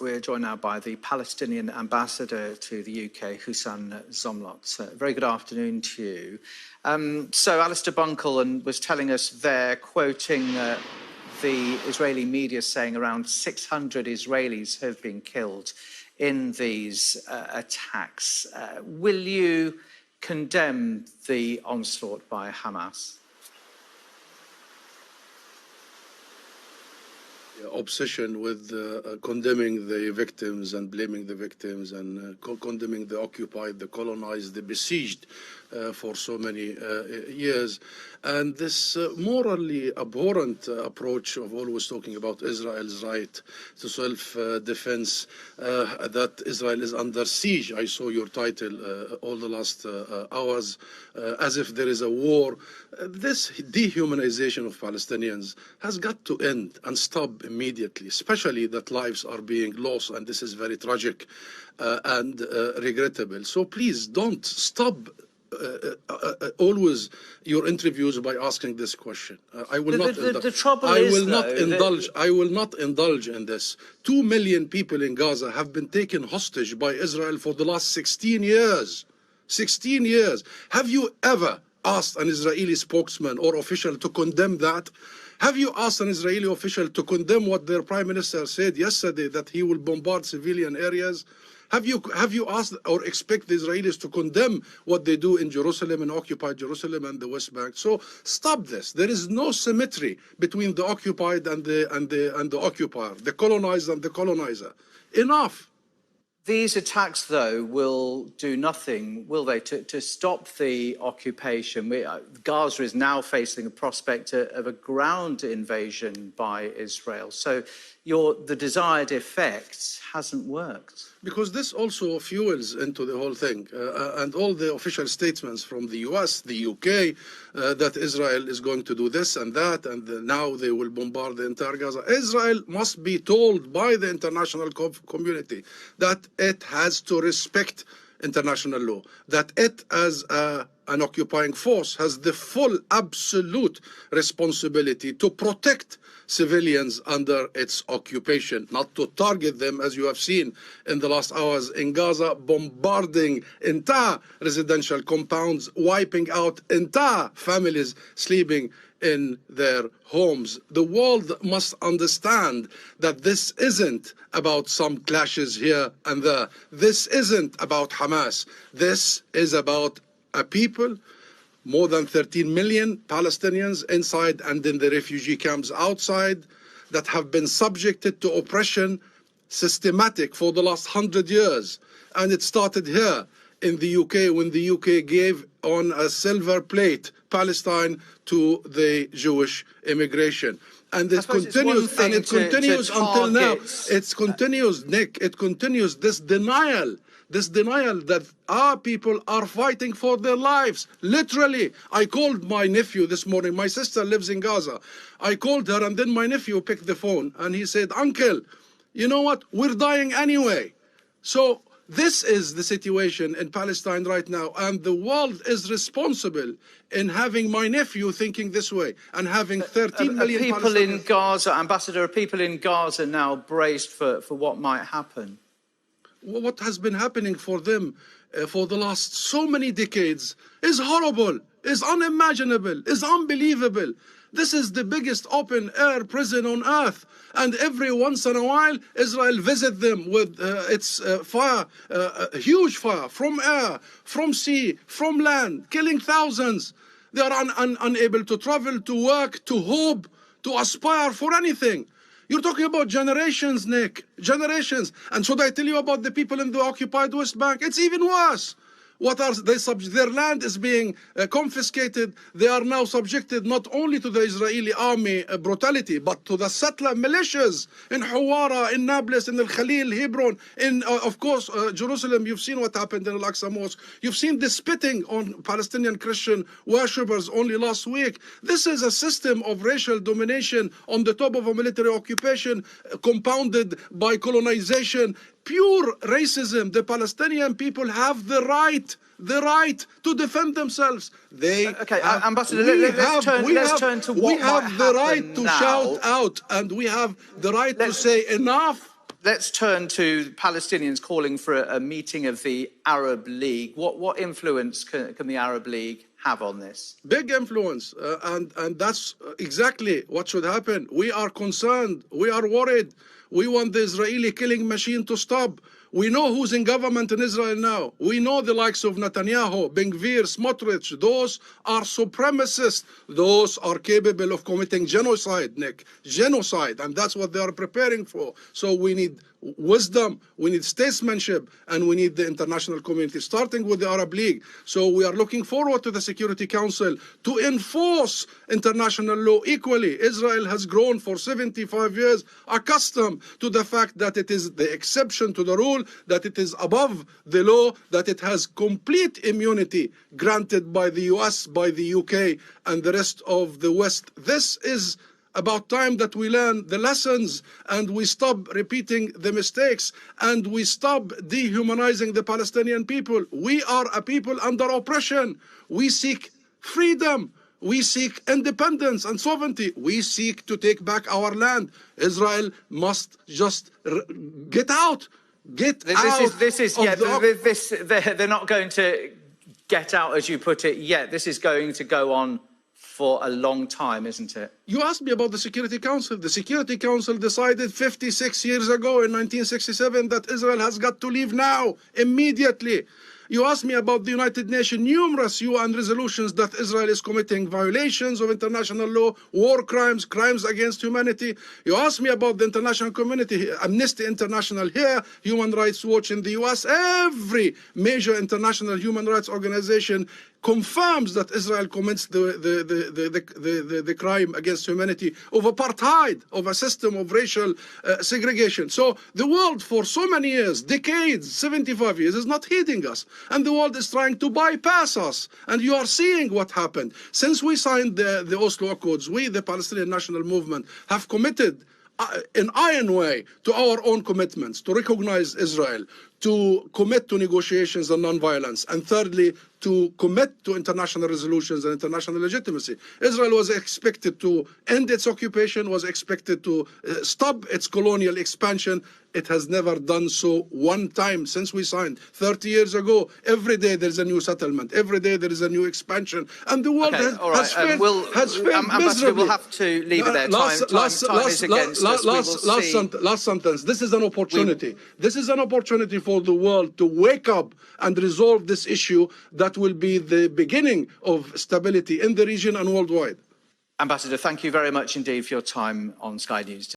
We're joined now by the Palestinian ambassador to the UK, Hossam Zomlot. Very good afternoon to you. So Alistair Bunkle was telling us there, quoting the Israeli media, saying around 600 Israelis have been killed in these attacks. Will you condemn the onslaught by Hamas? Obsession with condemning the victims and blaming the victims and condemning the occupied, the colonized, the besieged for so many years. And this morally abhorrent approach of always talking about Israel's right to self-defense, that Israel is under siege. I saw your title all the last hours, as if there is a war. This dehumanization of Palestinians has got to end and stop immediately, especially that lives are being lost, and this is very tragic and regrettable. So please don't stop always your interviews by asking this question. I will not indulge in this. 2 million people in Gaza have been taken hostage by Israel for the last 16 years. 16 years. Have you ever asked an Israeli spokesman or official to condemn that? Have you asked an Israeli official to condemn what their prime minister said yesterday, that he will bombard civilian areas? Have you asked or expect the Israelis to condemn what they do in Jerusalem and occupied Jerusalem and the West Bank? So stop this. There is no symmetry between the occupied and the occupier, the colonized and the colonizer. Enough. These attacks, though, will do nothing, will they, to stop the occupation? Gaza is now facing a prospect of a ground invasion by Israel. So the desired effect hasn't worked. Because this also fuels into the whole thing. And all the official statements from the US, the UK, that Israel is going to do this and that, and now they will bombard the entire Gaza. Israel must be told by the international community that it has to respect international law, that it as an occupying force has the full absolute responsibility to protect civilians under its occupation, not to target them, as you have seen in the last hours in Gaza, bombarding entire residential compounds, wiping out entire families sleeping in their homes. The world must understand that this isn't about some clashes here and there. This isn't about Hamas. This is about a people, more than 13 million Palestinians inside and in the refugee camps outside, that have been subjected to oppression, systematic, for the last 100 years. And it started here in the UK, when the UK gave on a silver plate Palestine to the Jewish immigration. And it continues, and it continues until now. It continues, Nick, it continues, this denial that our people are fighting for their lives. Literally, I called my nephew this morning. My sister lives in Gaza. I called her, and then my nephew picked the phone, and he said, "Uncle, you know what? We're dying anyway." So this is the situation in Palestine right now, and the world is responsible in having my nephew thinking this way and having 13 million people in Gaza, Ambassador, are people in Gaza now braced for what might happen? What has been happening for them for the last so many decades is horrible, is unimaginable, is unbelievable. This is the biggest open-air prison on earth. And every once in a while, Israel visits them with its fire, huge fire, from air, from sea, from land, killing thousands. They are unable to travel, to work, to hope, to aspire for anything. You're talking about generations, Nick, generations. And should I tell you about the people in the occupied West Bank? It's even worse. What are they? Their land is being confiscated. They are now subjected not only to the Israeli army brutality, but to the settler militias in Hawara, in Nablus, in Al-Khalil, Hebron, in, of course, Jerusalem. You've seen what happened in Al-Aqsa Mosque. You've seen the spitting on Palestinian Christian worshippers only last week. This is a system of racial domination on the top of a military occupation, compounded by colonization. Pure racism. The Palestinian people have the right to defend themselves. Ambassador, let's turn to what we have the right to now. shout out, and we have the right to say enough. Let's turn to Palestinians calling for a meeting of the Arab League. What influence can the Arab League have on this? Big influence, and that's exactly what should happen. We are concerned. We are worried. We want the Israeli killing machine to stop. We know who's in government in Israel now. We know the likes of Netanyahu, Ben Gvir, Smotrich. Those are supremacists. Those are capable of committing genocide, Nick. Genocide. And that's what they are preparing for. So we need wisdom, we need statesmanship, and we need the international community, starting with the Arab League. So we are looking forward to the Security Council to enforce international law equally. Israel has grown for 75 years accustomed to the fact that it is the exception to the rule, that it is above the law, that it has complete immunity granted by the US, by the UK, and the rest of the West. This is about time that we learn the lessons and we stop repeating the mistakes and we stop dehumanizing the Palestinian people. We are a people under oppression. We seek freedom. We seek independence and sovereignty. We seek to take back our land. Israel must just get out. They're not going to get out, as you put it, yet. This is going to go on for a long time, isn't it? You asked me about the Security Council. The Security Council decided 56 years ago in 1967 that Israel has got to leave now, immediately. You asked me about the United Nations, numerous UN resolutions that Israel is committing violations of international law, war crimes, crimes against humanity. You asked me about the international community, Amnesty International here, Human Rights Watch in the US. Every major international human rights organization confirms that Israel commits the crime against humanity of apartheid, of a system of racial segregation. So the world for so many years, decades, 75 years, is not heeding us. And the world is trying to bypass us. And you are seeing what happened. Since we signed the Oslo Accords, we, the Palestinian National Movement, have committed in iron way to our own commitments, to recognize Israel, to commit to negotiations and non-violence, and thirdly, to commit to international resolutions and international legitimacy. Israel was expected to end its occupation, was expected to stop its colonial expansion. It has never done so one time since we signed 30 years ago. Every day there's a new settlement. Every day there is a new expansion. And the world has failed miserably. We'll have to leave it there. Time is against us. Last sentence. This is an opportunity. This is an opportunity for the world to wake up and resolve this issue that will be the beginning of stability in the region and worldwide. Ambassador, thank you very much indeed for your time on Sky News.